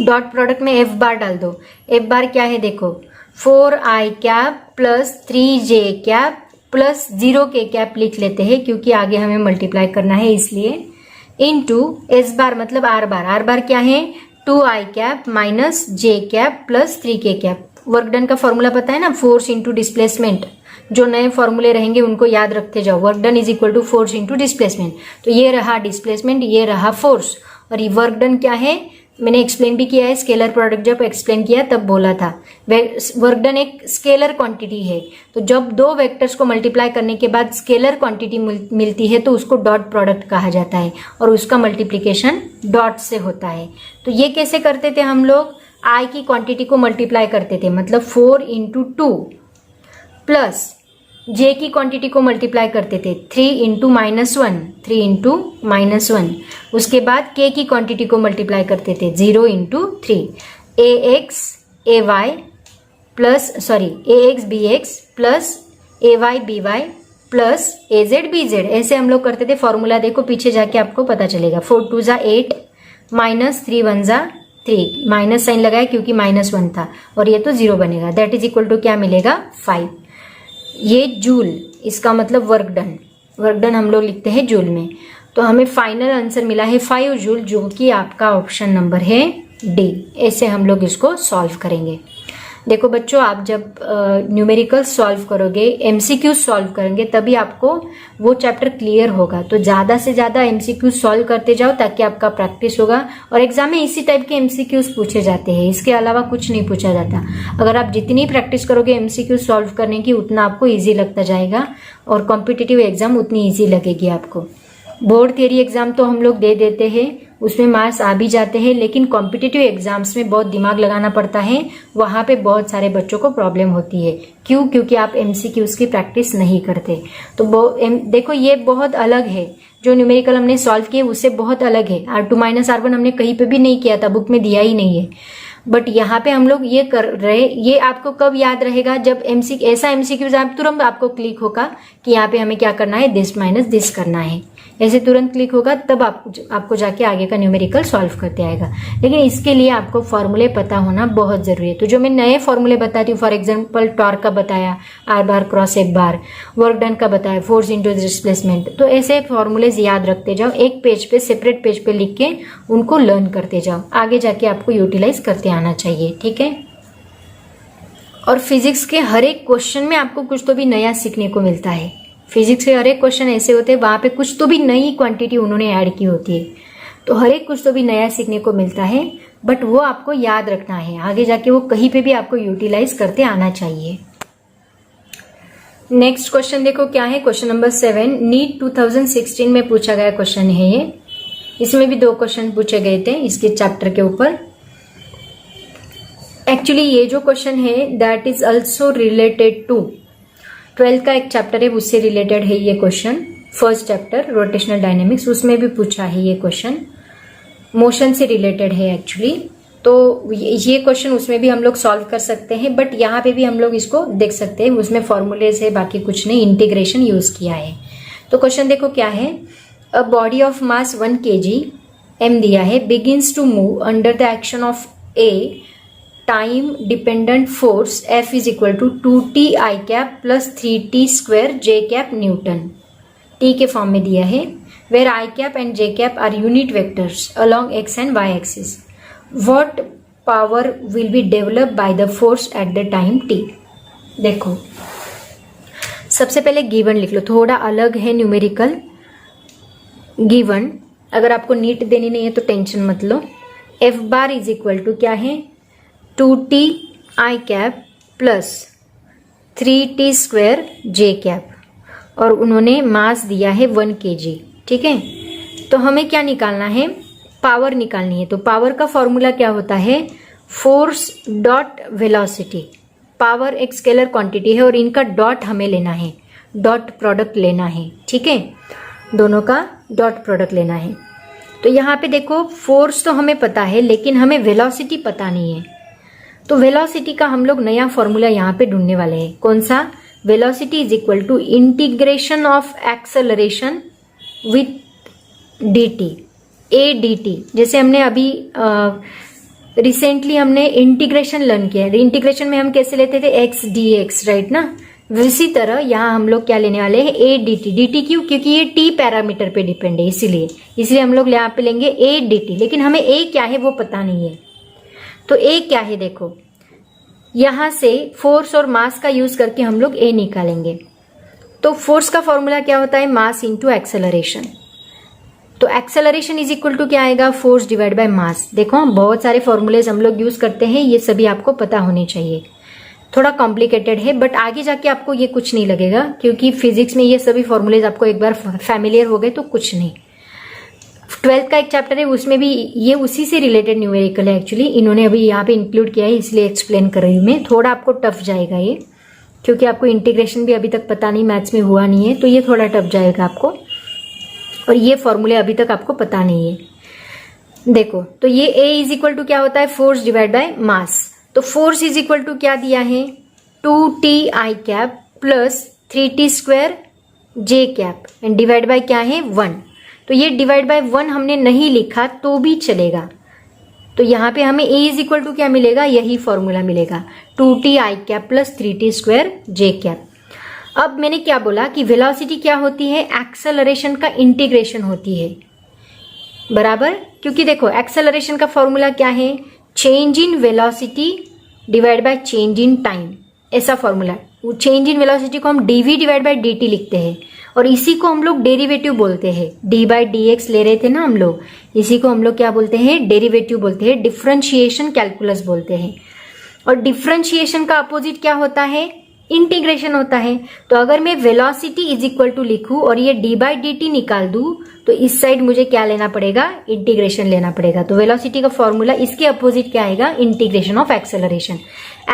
डॉट प्रोडक्ट में एफ बार डाल दो। एफ बार क्या है देखो 4i cap plus 3j cap plus 0k cap लिख लेते हैं क्योंकि आगे हमें मल्टीप्लाई करना है इसलिए, इनटू एस बार मतलब आर बार। आर बार क्या है 2i cap minus j cap plus 3k cap. Work done का फॉर्मूला पता है ना, फोर्स इंटू डिस्प्लेसमेंट। जो नए फॉर्मूले रहेंगे उनको याद रखते जाओ। Work done is equal to force into displacement. तो ये रहा डिस्प्लेसमेंट, ये रहा फोर्स, और ये वर्क डन क्या है मैंने एक्सप्लेन भी किया है, स्केलर प्रोडक्ट जब एक्सप्लेन किया तब बोला था। वर्क डन एक स्केलर क्वांटिटी है, तो जब दो वेक्टर्स को मल्टीप्लाई करने के बाद स्केलर क्वांटिटी मिलती है तो उसको डॉट प्रोडक्ट कहा जाता है और उसका मल्टीप्लिकेशन डॉट से होता है। तो ये कैसे करते थे हम लोग, आई की क्वांटिटी को मल्टीप्लाई करते थे, मतलब 4 इंटू 2 प्लस जे की क्वांटिटी को मल्टीप्लाई करते थे 3 इंटू माइनस 1, 3 इंटू माइनस 1। उसके बाद के की क्वांटिटी को मल्टीप्लाई करते थे 0 इंटू 3, ए एक्स ए वाई प्लस ए एक्स बी एक्स प्लस ए वाई बी वाई प्लस ए जेड बी जेड, ऐसे हम लोग करते थे। फॉर्मूला देखो पीछे जाके आपको पता चलेगा। 4 2 ज़ा 8 माइनस 3 1 ज़ा 3, माइनस साइन लगाया क्योंकि माइनस 1 था और ये तो 0 बनेगा। दैट इज इक्वल टू क्या मिलेगा 5। ये जूल, इसका मतलब वर्क डन। वर्क डन हम लोग लिखते हैं जूल में। तो हमें फाइनल आंसर मिला है 5 जूल, जो कि आपका ऑप्शन नंबर है डी। ऐसे हम लोग इसको सॉल्व करेंगे। देखो बच्चों, आप जब न्यूमेरिकल सॉल्व करोगे, एमसीक्यू सॉल्व करेंगे, तभी आपको वो चैप्टर क्लियर होगा। तो ज़्यादा से ज़्यादा एमसीक्यू सॉल्व करते जाओ ताकि आपका प्रैक्टिस होगा। और एग्जाम में इसी टाइप के एमसीक्यूज पूछे जाते हैं, इसके अलावा कुछ नहीं पूछा जाता। अगर आप जितनी प्रैक्टिस करोगे एमसीक्यू सॉल्व करने की, उतना आपको ईजी लगता जाएगा और कॉम्पिटिटिव एग्जाम उतनी ईजी लगेगी आपको। बोर्ड थियरी एग्जाम तो हम लोग दे देते हैं, उसमें मार्क्स आ भी जाते हैं, लेकिन कॉम्पिटिटिव एग्जाम्स में बहुत दिमाग लगाना पड़ता है। वहाँ पे बहुत सारे बच्चों को प्रॉब्लम होती है। क्यों? क्योंकि आप एमसीक्यूज की प्रैक्टिस नहीं करते। तो देखो ये बहुत अलग है, जो न्यूमेरिकल हमने सॉल्व किए उससे बहुत अलग है। R2 माइनस R1 हमने कहीं पे भी नहीं किया था, बुक में दिया ही नहीं है। बट यहाँ पे हम लोग ये कर रहे, ये आपको कब याद रहेगा, जब ऐसा एमसीक्यूज आप तुरंत आपको क्लिक होगा कि यहाँ पे हमें क्या करना है, दिस माइनस दिस करना है। ऐसे तुरंत क्लिक होगा तब आपको जाके आगे का न्यूमेरिकल सॉल्व करते आएगा। लेकिन इसके लिए आपको फॉर्मूले पता होना बहुत जरूरी है। तो जो मैं नए फॉर्मूले बताती हूँ, फॉर एग्जाम्पल टॉर्क का बताया, आर बार क्रॉस एक बार, वर्क डन का बताया, फोर्स इंटू डिस्प्लेसमेंट, तो ऐसे फॉर्मूलेज याद रखते जाओ। एक पेज पे, सेपरेट पेज पे लिख के उनको लर्न करते जाओ, आगे जाके आपको यूटिलाइज करते आना चाहिए। ठीक है। और फिजिक्स के हर एक क्वेश्चन में आपको कुछ तो भी नया सीखने को मिलता है। फिजिक्स के हर एक क्वेश्चन ऐसे होते हैं, वहां पे कुछ तो भी नई क्वांटिटी उन्होंने ऐड की होती है। तो हर एक कुछ तो भी नया सीखने को मिलता है, बट वो आपको याद रखना है, आगे जाके वो कहीं पे भी आपको यूटिलाइज करते आना चाहिए। नेक्स्ट क्वेश्चन देखो क्या है, क्वेश्चन नंबर 7, नीट 2016 में पूछा गया क्वेश्चन है ये। इसमें भी 2 क्वेश्चन पूछे गए थे इसके चैप्टर के ऊपर। एक्चुअली ये जो क्वेश्चन है that is also related to 12th का एक चैप्टर है, उससे रिलेटेड है ये question. First chapter rotational dynamics, उसमें भी पूछा है ये क्वेश्चन। मोशन से रिलेटेड है एक्चुअली। तो ये क्वेश्चन उसमें भी हम लोग सॉल्व कर सकते हैं, बट यहाँ पे भी हम लोग इसको देख सकते हैं, उसमें फॉर्मूलेज है, बाकी कुछ नहीं, इंटीग्रेशन यूज किया है। तो क्वेश्चन देखो क्या है, a body of mass 1 kg m दिया है, begins to move under the action of a time dependent force F is equal to 2t i cap plus 3t square j cap newton, t के form में दिया है, where i cap and j cap are unit vectors along x and y axis, what power will be develop by the force at the time t। देखो सबसे पहले given लिख लो, थोड़ा अलग है न्यूमेरिकल। गिवन अगर आपको नीट देनी नहीं है तो टेंशन मत लो। F bar is equal to क्या है, 2t i cap plus 3t square j cap, और उन्होंने मास दिया है 1 kg। ठीक है, तो हमें क्या निकालना है, पावर निकालनी है। तो पावर का फॉर्मूला क्या होता है, फोर्स डॉट वेलोसिटी। पावर एक स्केलर क्वांटिटी है और इनका डॉट हमें लेना है, डॉट प्रोडक्ट लेना है। ठीक है, दोनों का डॉट प्रोडक्ट लेना है। तो यहाँ पे देखो फोर्स तो हमें पता है, लेकिन हमें वेलोसिटी पता नहीं है। तो वेलोसिटी का हम लोग नया फॉर्मूला यहाँ पे ढूंढने वाले हैं। कौन सा, velocity is equal to integration of acceleration with dt, a dt। जैसे हमने अभी रिसेंटली हमने इंटीग्रेशन लर्न किया है, इंटीग्रेशन में हम कैसे लेते थे, x dx, राइट ना। इसी तरह यहाँ हम लोग क्या लेने वाले हैं, a dt। dt क्यों, क्योंकि ये t पैरामीटर पे डिपेंड है, इसीलिए हम लोग यहाँ पे लेंगे a dt। लेकिन हमें a क्या है वो पता नहीं है। तो a क्या है, देखो यहां से फोर्स और मास का यूज करके हम लोग a निकालेंगे। तो फोर्स का फॉर्मूला क्या होता है, मास इंटू एक्सेलरेशन। तो एक्सेलरेशन इज इक्वल टू क्या आएगा, फोर्स डिवाइड बाय मास। देखो बहुत सारे फॉर्मूलेज हम लोग यूज करते हैं, ये सभी आपको पता होने चाहिए। थोड़ा कॉम्प्लिकेटेड है, बट आगे जाके आपको ये कुछ नहीं लगेगा, क्योंकि फिजिक्स में ये सभी फॉर्मूलेज आपको एक बार फैमिलियर हो गए तो कुछ नहीं। 12th का एक चैप्टर है, उसमें भी ये उसी से रिलेटेड न्यूमेरिकल है एक्चुअली, इन्होंने अभी यहाँ पे इंक्लूड किया है, इसलिए एक्सप्लेन कर रही हूँ मैं। थोड़ा आपको टफ जाएगा ये, क्योंकि आपको इंटीग्रेशन भी अभी तक पता नहीं, मैथ्स में हुआ नहीं है, तो ये थोड़ा टफ जाएगा आपको, और ये फॉर्मूले अभी तक आपको पता नहीं है। देखो तो ये A इज इक्वल टू क्या होता है, फोर्स डिवाइड बाय मास। तो फोर्स इज इक्वल टू क्या दिया है, 2t i cap plus 3t square j cap and divide by क्या है, 1। तो ये डिवाइड बाय 1 हमने नहीं लिखा तो भी चलेगा। तो यहाँ पे हमें A इज इक्वल टू क्या मिलेगा, यही फॉर्मूला मिलेगा, 2t i cap plus 3t square j cap. अब मैंने क्या बोला कि वेलोसिटी क्या होती है, एक्सेलरेशन का इंटीग्रेशन होती है, बराबर। क्योंकि देखो एक्सेलरेशन का फॉर्मूला क्या है, change in velocity divide by change in time, ऐसा फॉर्मूला। चेंज इन वेलोसिटी को हम dv डिवाइड बाय dt लिखते हैं, और इसी को हम लोग डेरिवेटिव बोलते हैं। d बाय dx ले रहे थे ना हम लोग, इसी को हम लोग क्या बोलते हैं, डेरिवेटिव बोलते हैं, डिफरेंशिएशन कैलकुलस बोलते हैं। और डिफरेंशिएशन का अपोजिट क्या होता है, इंटीग्रेशन होता है। तो अगर मैं वेलोसिटी इज इक्वल टू लिखूं और ये d बाई dt निकाल दूं, तो इस साइड मुझे क्या लेना पड़ेगा, इंटीग्रेशन लेना पड़ेगा। तो वेलोसिटी का फॉर्मूला इसके अपोजिट क्या आएगा, इंटीग्रेशन ऑफ एक्सेलरेशन।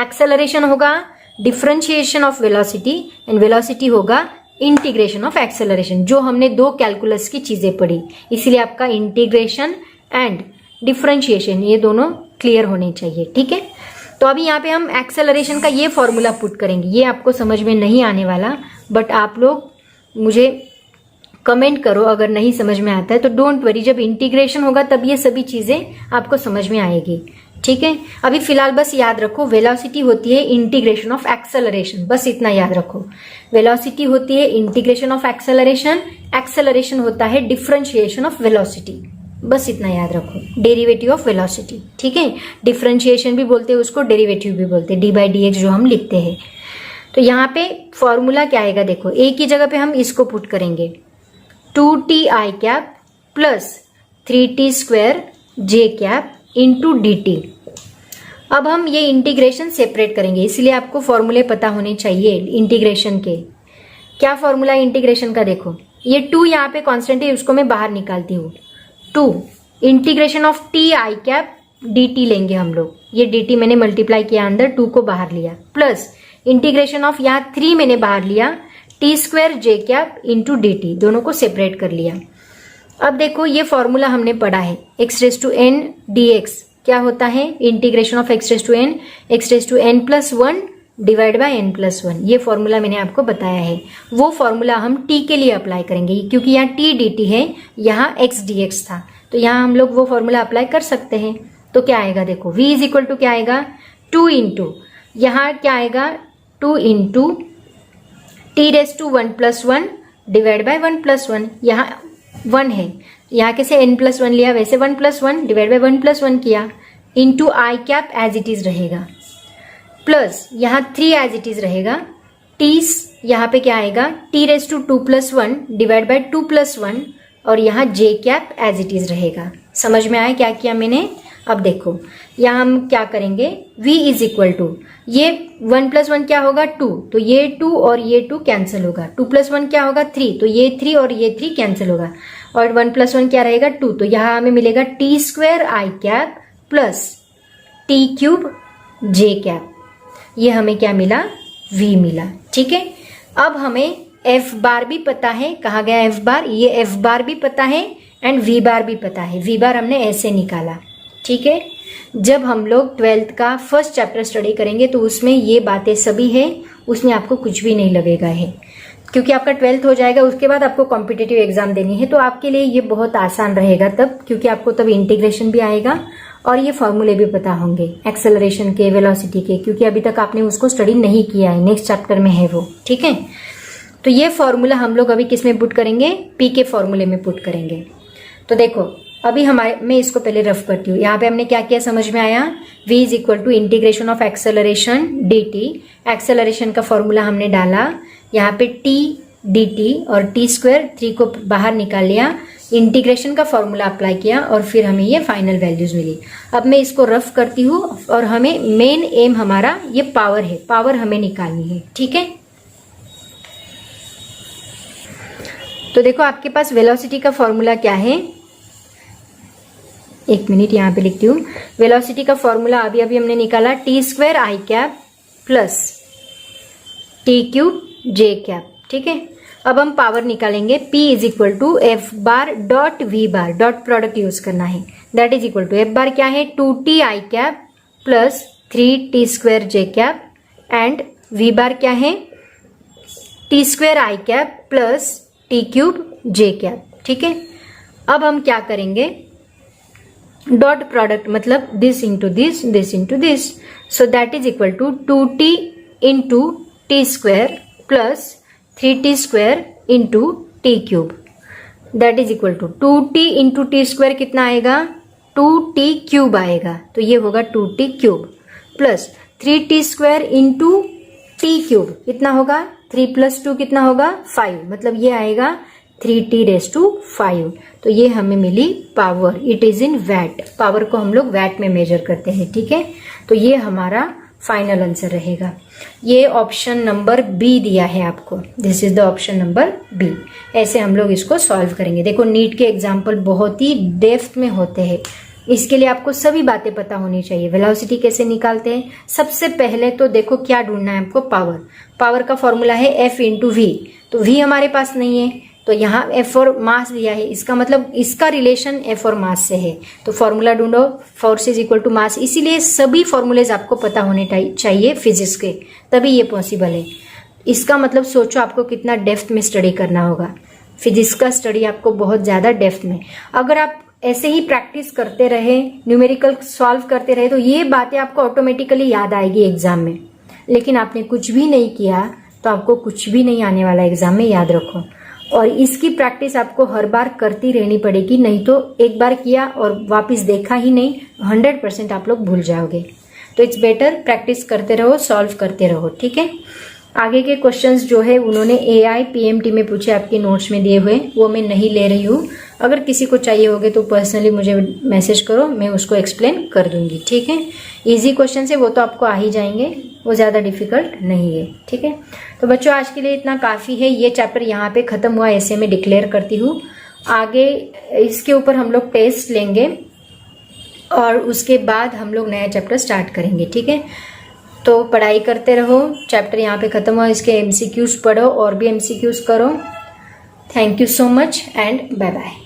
एक्सेलरेशन होगा differentiation of velocity and velocity होगा इंटीग्रेशन ऑफ एक्सेलरेशन, जो हमने दो कैलकुलस की चीजें पढ़ी। इसीलिए आपका इंटीग्रेशन एंड डिफरेंशिएशन ये दोनों क्लियर होने चाहिए, ठीक है। तो अभी यहाँ पे हम एक्सेलरेशन का ये फॉर्मूला पुट करेंगे, ये आपको समझ में नहीं आने वाला, बट आप लोग मुझे कमेंट करो अगर नहीं समझ में आता है तो डोंट वरी, जब इंटीग्रेशन होगा तब ये सभी चीजें आपको समझ में आएगी, ठीक है। अभी फिलहाल बस याद रखो वेलोसिटी होती है इंटीग्रेशन ऑफ एक्सेलरेशन, बस इतना याद रखो। वेलोसिटी होती है इंटीग्रेशन ऑफ एक्सेलरेशन, एक्सेलरेशन होता है डिफरेंशिएशन ऑफ वेलोसिटी, बस इतना याद रखो। डेरिवेटिव ऑफ वेलोसिटी, ठीक है। डिफरेंशिएशन भी बोलते हैं उसको, डेरिवेटिव भी बोलते हैं, डी बाई डी एक्स जो हम लिखते हैं। तो यहाँ पे फॉर्मूला क्या आएगा, देखो एक ही जगह पे हम इसको पुट करेंगे, 2t i cap plus 3t square j cap into dt। अब हम ये इंटीग्रेशन सेपरेट करेंगे, इसलिए आपको फॉर्मूले पता होने चाहिए इंटीग्रेशन के। क्या फॉर्मूला इंटीग्रेशन का, देखो ये 2 यहाँ पे कांस्टेंट है, उसको मैं बाहर निकालती हूँ। 2 integration of t i cap dt लेंगे हम लोग, ये dt मैंने मल्टीप्लाई किया अंदर, 2 को बाहर लिया, प्लस इंटीग्रेशन ऑफ यहाँ 3 मैंने बाहर लिया, T square J cap into D T, दोनों को सेपरेट कर लिया। अब देखो ये फॉर्मूला हमने पढ़ा है, x raise to n dx क्या होता है, integration of x raise to n plus 1 divide by n plus 1। ये फॉर्मूला मैंने आपको बताया है। वो फॉर्मूला हम t के लिए अप्लाई करेंगे, क्योंकि यहाँ t dt है, यहाँ x dx था, तो यहाँ हम लोग वो फॉर्मूला अप्लाई कर सकते हैं। तो क्या आएगा देखो, v इज इक्वल टू क्या आएगा 2 इंटू, यहाँ क्या आएगा 2 into t raise to 1 plus 1 divide by 1 plus 1। यहाँ 1 है, यहाँ कैसे n प्लस 1 लिया, वैसे 1 प्लस 1 डिवाइड बाय 1 प्लस 1 किया, into i cap as it is रहेगा, प्लस यहाँ 3 एज इट इज रहेगा, t यहाँ पे क्या आएगा t raise to 2 plus 1 divide by 2 plus 1, और यहाँ j cap as it is रहेगा। समझ में आया क्या किया मैंने। अब देखो यहाँ हम क्या करेंगे, v इज इक्वल टू ये 1 प्लस 1 क्या होगा 2, तो ये 2 और ये 2 कैंसिल होगा, 2 प्लस 1 क्या होगा 3, तो ये 3 और ये 3 कैंसिल होगा, और 1 प्लस 1 क्या रहेगा 2, तो यहाँ हमें मिलेगा t square I cap plus t cube j cap. ये हमें क्या मिला, v मिला। ठीक है, अब हमें f बार भी पता है, कहा गया f बार, ये f बार भी पता है एंड v बार भी पता है। v बार हमने ऐसे निकाला। ठीक है, जब हम लोग 12th का फर्स्ट चैप्टर स्टडी करेंगे तो उसमें ये बातें सभी है, उसमें आपको कुछ भी नहीं लगेगा है, क्योंकि आपका 12th हो जाएगा, उसके बाद आपको कॉम्पिटिटिव एग्जाम देनी है, तो आपके लिए ये बहुत आसान रहेगा तब, क्योंकि आपको तब इंटीग्रेशन भी आएगा और ये फॉर्मूले भी पता होंगे एक्सेलरेशन के, वेलोसिटी के, क्योंकि अभी तक आपने उसको स्टडी नहीं किया है, नेक्स्ट चैप्टर में है वो। ठीक है, तो ये फॉर्मूला हम लोग अभी किस में पुट करेंगे, पी के फॉर्मूले में पुट करेंगे। तो देखो अभी मैं इसको पहले रफ करती हूँ। यहाँ पे हमने क्या किया समझ में आया, v is equal to integration of acceleration dt, acceleration का फॉर्मूला हमने डाला, यहाँ पे t dt और t स्क्वायर 3 को बाहर निकाल लिया, इंटीग्रेशन का फॉर्मूला अप्लाई किया और फिर हमें ये फाइनल वैल्यूज मिली। अब मैं इसको रफ करती हूँ और हमें मेन एम हमारा ये पावर है, पावर हमें निकालनी है। ठीक है, तो देखो आपके पास वेलोसिटी का फॉर्मूला क्या है, एक मिनट यहाँ पे लिखती हूँ। वेलोसिटी का फॉर्मूला अभी अभी हमने निकाला, T square I cap plus T cube J cap. ठीक है, अब हम पावर निकालेंगे, P is equal to F bar dot V bar, dot product use करना है, that is equal to F bar क्या है 2t I cap plus 3t square J cap, and V bar क्या है t square I cap plus t cube J cap. ठीक है, अब हम क्या करेंगे, डॉट प्रोडक्ट मतलब this into this, this into this, so that is equal to 2t into t square plus 3t square into t cube, that is equal to 2t into t square कितना आएगा 2t cube आएगा, तो ये होगा 2t cube plus 3t square into t cube कितना होगा 3 plus 2 कितना होगा 5, मतलब ये आएगा 3t रेज टू 5। तो ये हमें मिली power, it is in watt, power को हम लोग वैट में मेजर करते हैं। ठीक है, तो ये हमारा फाइनल आंसर रहेगा। ये ऑप्शन नंबर बी दिया है आपको, this is the option number b. ऐसे हम लोग इसको सॉल्व करेंगे। देखो नीट के एग्जाम्पल बहुत ही डेप्थ में होते हैं, इसके लिए आपको सभी बातें पता होनी चाहिए। वेलोसिटी कैसे निकालते हैं, सबसे पहले तो देखो क्या ढूंढना है आपको, पावर। पावर का फॉर्मूला है एफ इंटू वी, तो वी हमारे पास नहीं है, तो यहाँ एफ और मास दिया है, इसका मतलब इसका रिलेशन एफ और मास से है, तो फॉर्मूला ढूंढो, force is equal to mass. इसीलिए सभी फॉर्मूलेज आपको पता होने चाहिए फिजिक्स के, तभी ये पॉसिबल है। इसका मतलब सोचो आपको कितना डेप्थ में स्टडी करना होगा, फिजिक्स का स्टडी आपको बहुत ज्यादा डेप्थ में। अगर आप ऐसे ही प्रैक्टिस करते रहे, न्यूमेरिकल सॉल्व करते रहे, तो ये बातें आपको ऑटोमेटिकली याद आएगी एग्जाम में। लेकिन आपने कुछ भी नहीं किया तो आपको कुछ भी नहीं आने वाला एग्जाम में, याद रखो। और इसकी प्रैक्टिस आपको हर बार करती रहनी पड़ेगी, नहीं तो एक बार किया और वापस देखा ही नहीं, 100% आप लोग भूल जाओगे। तो इट्स बेटर प्रैक्टिस करते रहो, सॉल्व करते रहो। ठीक है, आगे के क्वेश्चंस जो है उन्होंने AI PMT में पूछे, आपके नोट्स में दिए हुए, वो मैं नहीं ले रही हूँ। अगर किसी को चाहिए होगे तो पर्सनली मुझे मैसेज करो, मैं उसको एक्सप्लेन कर दूंगी। ठीक है, इजी क्वेश्चन है वो तो आपको आ ही जाएंगे, वो ज़्यादा डिफिकल्ट नहीं है। ठीक है, तो बच्चों आज के लिए इतना काफ़ी है। ये चैप्टर यहाँ पे ख़त्म हुआ, ऐसे मैं डिक्लेयर करती हूँ। आगे इसके ऊपर हम लोग टेस्ट लेंगे और उसके बाद हम लोग नया चैप्टर स्टार्ट करेंगे। ठीक है, तो पढ़ाई करते रहो, चैप्टर यहाँ पे खत्म हुआ, इसके MCQs पढ़ो और भी MCQs करो। Thank you so much and bye bye.